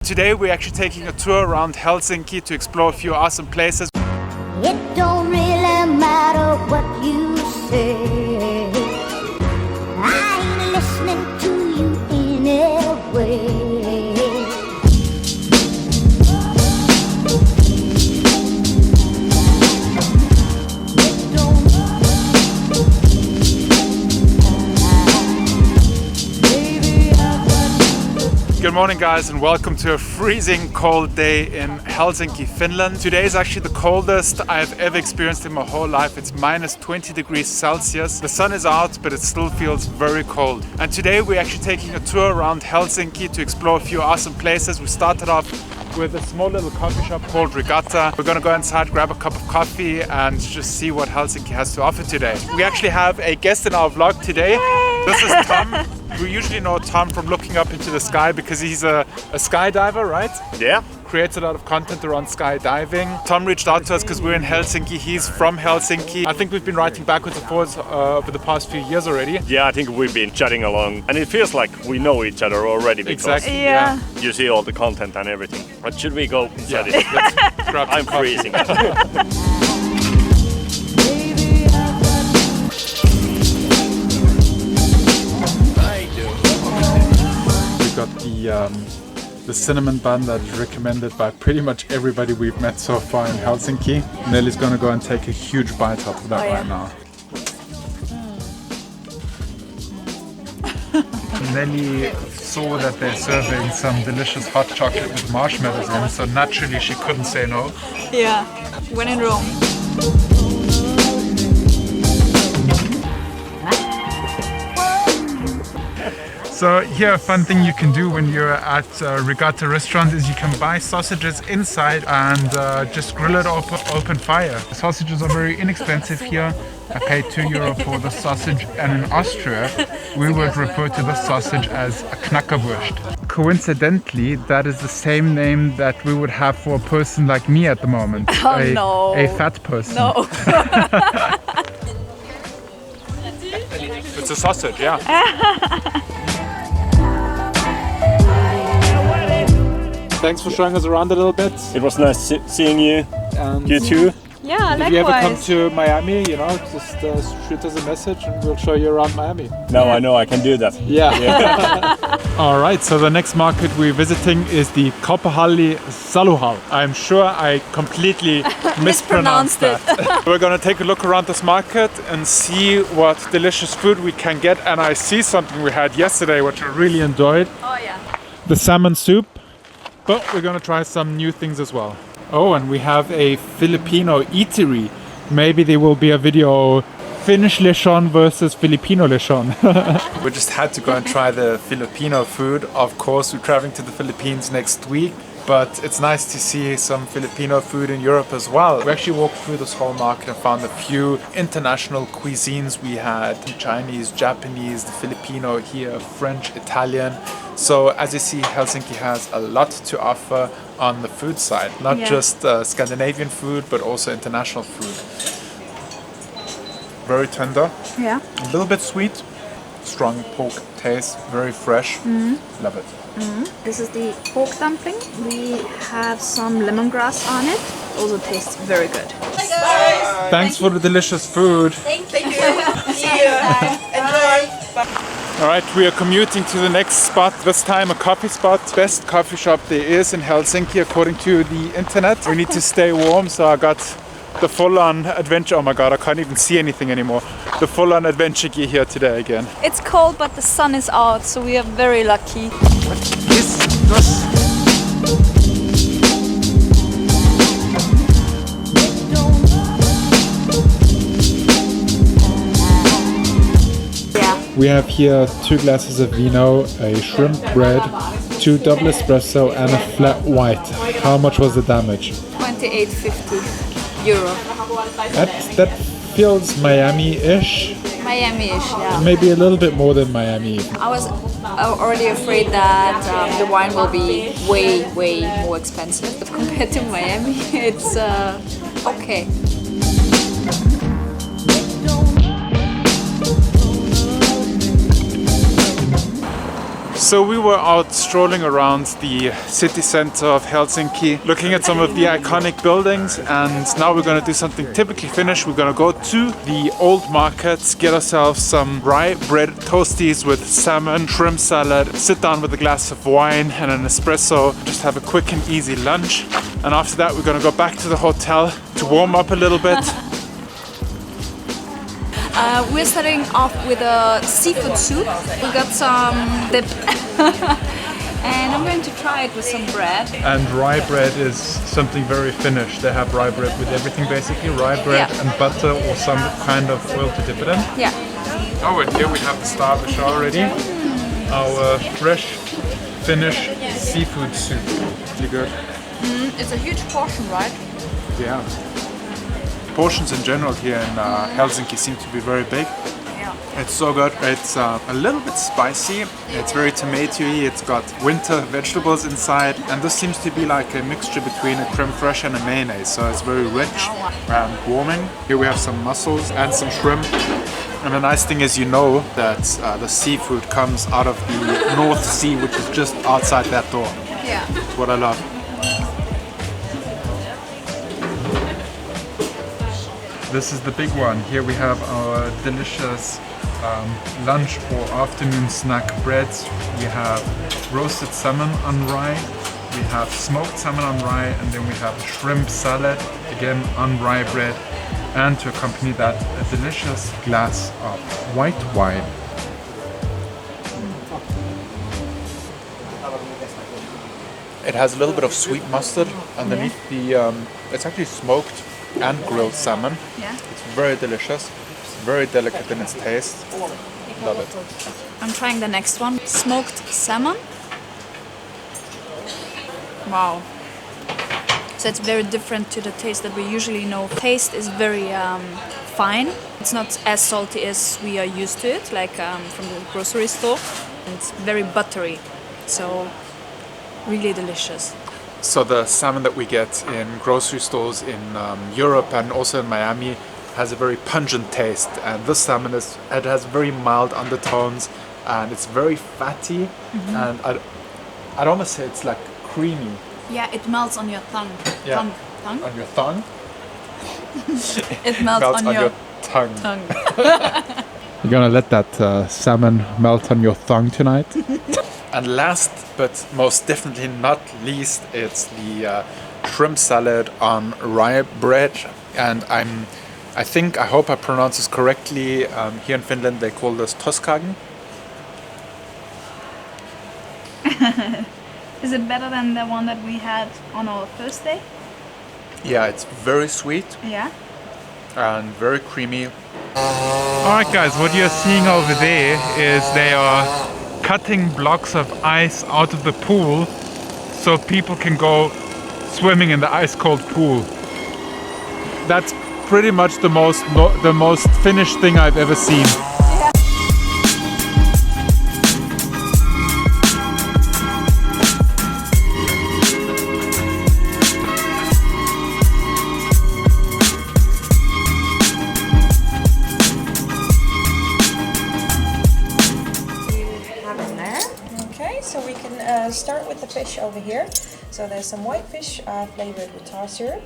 today we're actually taking a tour around Helsinki to explore a few awesome places. It don't really matter what you say. I ain't listening to you anyway. Good morning guys, and welcome to a freezing cold day in Helsinki, Finland. Today is actually the coldest I've ever experienced in my whole life. It's minus 20 degrees Celsius. The sun is out, but it still feels very cold. And today we're actually taking a tour around Helsinki to explore a few awesome places. We started off with a small little coffee shop called Regatta. We're gonna go inside, grab a cup of coffee and just see what Helsinki has to offer today. We actually have a guest in our vlog today. Yay! This is Tom. We usually know Tom from looking up into the sky because he's a skydiver, right? Yeah. Creates a lot of content around skydiving. Tom reached out to us because we're in Helsinki. He's from Helsinki. I think we've been writing backwards and forwards over the past few years already. Yeah, I think we've been chatting along, and it feels like we know each other already because exactly, yeah. You see all the content and everything. But should we go inside it? Let's grab I'm some coffee. freezing. We got the cinnamon bun that is recommended by pretty much everybody we've met so far in Helsinki. Nelly's gonna go and take a huge bite out of that right now. Nelly saw that they're serving some delicious hot chocolate with marshmallows in, so naturally she couldn't say no. Yeah, when in Rome. So here, a fun thing you can do when you're at Regatta Restaurant is you can buy sausages inside and just grill it open fire. The sausages are very inexpensive here. I paid €2 for the sausage, and in Austria we would refer to the sausage as a knackerwurst. Coincidentally, that is the same name that we would have for a person like me at the moment. No. A fat person. No. It's a sausage, yeah. Thanks for showing us around a little bit. It was nice seeing you. And You too. Yeah, if you ever come likewise. to Miami, you know, just shoot us a message and we'll show you around Miami. Now I know I can do that. Yeah. All right, so the next market we're visiting is the Kauppahalli Salu. I'm sure I completely mispronounced that. We're gonna take a look around this market and see what delicious food we can get. And I see something we had yesterday which I really enjoyed. Oh yeah. The salmon soup. But we're gonna try some new things as well. Oh, and we have a Filipino eatery. Maybe there will be a video Finnish lechon versus Filipino lechon. We just had to go and try the Filipino food. Of course, we're traveling to the Philippines next week, but it's nice to see some Filipino food in Europe as well. We actually walked through this whole market and found a few international cuisines. We had Chinese, Japanese, the Filipino here, French, Italian. So as you see, Helsinki has a lot to offer on the food side, not just Scandinavian food, but also international food. Very tender, Yeah. a little bit sweet, strong pork taste, very fresh. Love it. This is the pork dumpling. We have some lemongrass on it. Also tastes very good. Thanks for the delicious food. Thank you. See you. Enjoy. All right, we are commuting to the next spot, this time a coffee spot. Best coffee shop there is in Helsinki according to the internet. We need to stay warm, so I got the full-on adventure. Oh my god, I can't even see anything anymore. The full-on adventure gear here today again. It's cold, but the sun is out, so we are very lucky. What is this? We have here 2 glasses of vino, a shrimp bread, 2 double espresso and a flat white. How much was the damage? €28.50 euro. That feels Miami-ish. Miami-ish, yeah. Maybe a little bit more than Miami. I was already afraid that the wine will be way more expensive. But compared to Miami, it's okay. So we were out strolling around the city center of Helsinki, looking at some of the iconic buildings, and now we're gonna do something typically Finnish. We're gonna go to the old market, get ourselves some rye bread toasties with salmon, shrimp salad, sit down with a glass of wine and an espresso, just have a quick and easy lunch. And after that we're gonna go back to the hotel to warm up a little bit. We're starting off with a seafood soup. We got some dip. And I'm going to try it with some bread. And rye bread is something very Finnish. They have rye bread with everything basically, rye bread and butter or some kind of oil to dip it in. Yeah. Oh, and here we have the star of the show already. Our fresh Finnish seafood soup. Really good. It's a huge portion, right? Yeah. Portions in general here in Helsinki seem to be very big. Yeah. It's so good. It's a little bit spicy. It's very tomatoey. It's got winter vegetables inside, and this seems to be like a mixture between a creme fraiche and a mayonnaise. So it's very rich and warming. Here we have some mussels and some shrimp. And the nice thing is, you know that the seafood comes out of the North Sea, which is just outside that door. Yeah. That's what I love. This is the big one. Here we have our delicious lunch or afternoon snack breads. We have roasted salmon on rye, we have smoked salmon on rye, and then we have a shrimp salad, again on rye bread, and to accompany that, a delicious glass of white wine. It has a little bit of sweet mustard underneath the, it's actually smoked and grilled salmon. Yeah. It's very delicious, very delicate in its taste. Love it. I'm trying the next one. Smoked salmon. Wow. So it's very different to the taste that we usually know. Taste is very fine. It's not as salty as we are used to it, like from the grocery store. It's very buttery, so really delicious. So the salmon that we get in grocery stores in Europe and also in Miami has a very pungent taste, and this salmon it has very mild undertones, and it's very fatty, and I'd almost say it's like creamy. Yeah, it melts on your tongue. Yeah. Tongue? On your tongue? It melts on your tongue. tongue. You're gonna let that salmon melt on your tongue tonight? And last but most definitely not least, it's the shrimp salad on rye bread. And I hope I pronounce this correctly. Here in Finland they call this toskagen. Is it better than the one that we had on our first day? Yeah, it's very sweet. Yeah. And very creamy. Alright guys, what you're seeing over there is they are cutting blocks of ice out of the pool so people can go swimming in the ice cold pool. That's pretty much the most Finnish thing I've ever seen. So we can start with the fish over here. So there's some white fish flavored with tar syrup,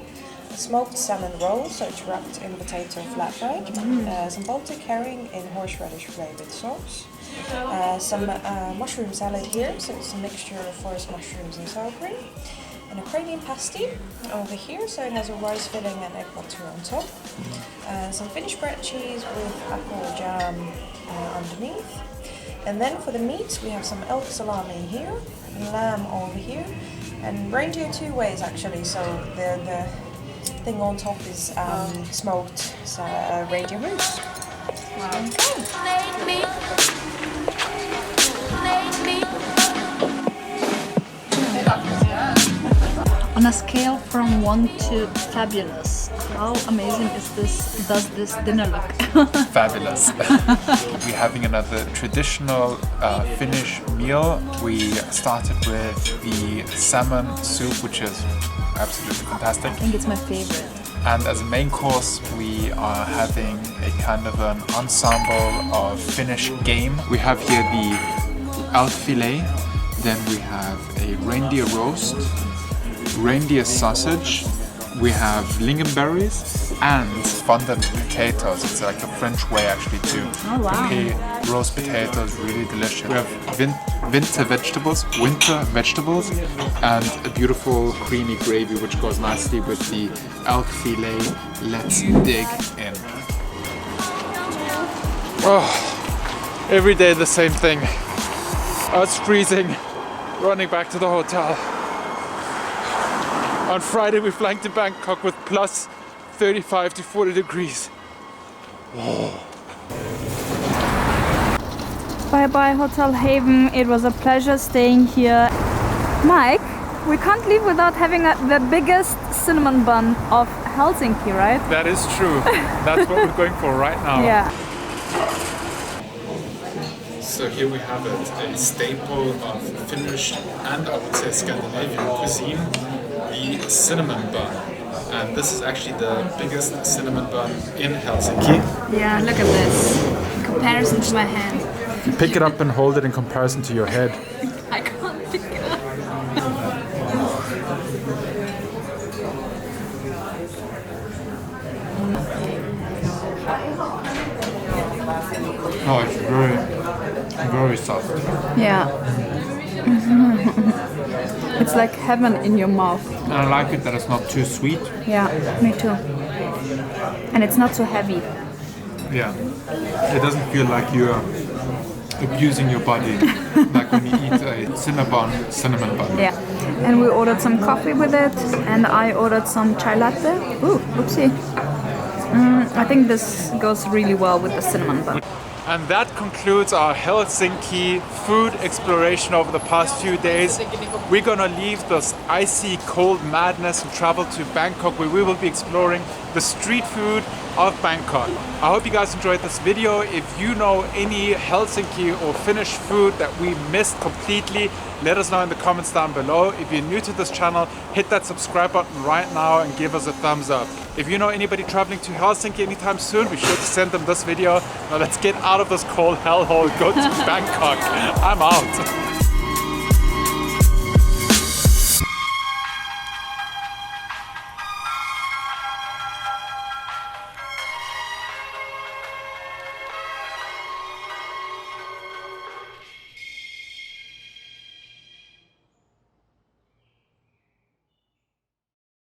a smoked salmon roll, so it's wrapped in potato flatbread, some Baltic herring in horseradish flavored sauce, some mushroom salad here, so it's a mixture of forest mushrooms and sour cream, and a Ukrainian pasty over here, so it has a rice filling and egg butter on top, some Finnish bread cheese with apple jam underneath. And then for the meat, we have some elk salami here, lamb over here, and reindeer two ways actually. So the thing on top is smoked reindeer moose. Wow. On a scale from 1 to fabulous, how amazing does this dinner look? Fabulous. We're having another traditional Finnish meal. We started with the salmon soup, which is absolutely fantastic. I think it's my favorite. And as a main course, we are having a kind of an ensemble of Finnish game. We have here the elk fillet. Then we have a reindeer roast, reindeer sausage. We have lingonberries and fondant potatoes. It's like the French way actually to prepare roast potatoes, really delicious. We have winter vegetables, and a beautiful creamy gravy which goes nicely with the elk fillet. Let's dig in. Oh, every day the same thing. Us freezing, running back to the hotel. On Friday we're flying to Bangkok with plus 35 to 40 degrees. Bye bye Hotel Haven, it was a pleasure staying here. Mike, we can't leave without having the biggest cinnamon bun of Helsinki, right? That is true. That's what we're going for right now. Yeah. So here we have it, a staple of Finnish and I would say Scandinavian cuisine, the cinnamon bun. And this is actually the biggest cinnamon bun in Helsinki. Yeah, look at this. In comparison to my hand. You pick it up and hold it in comparison to your head. I can't pick it up. Oh, it's very soft. Yeah. It's like heaven in your mouth. And I like it that it's not too sweet. Yeah, me too. And it's not so heavy. Yeah. It doesn't feel like you're abusing your body like when you eat a cinnamon bun. Yeah. And we ordered some coffee with it, and I ordered some chai latte. Ooh, oopsie. I think this goes really well with the cinnamon bun. And that concludes our Helsinki food exploration over the past few days. We're gonna leave this icy cold madness and travel to Bangkok, where we will be exploring the street food of Bangkok. I hope you guys enjoyed this video. If you know any Helsinki or Finnish food that we missed completely, let us know in the comments down below. If you're new to this channel, hit that subscribe button right now and give us a thumbs up. If you know anybody traveling to Helsinki anytime soon, be sure to send them this video. Now let's get out of this cold hellhole, go to Bangkok. I'm out.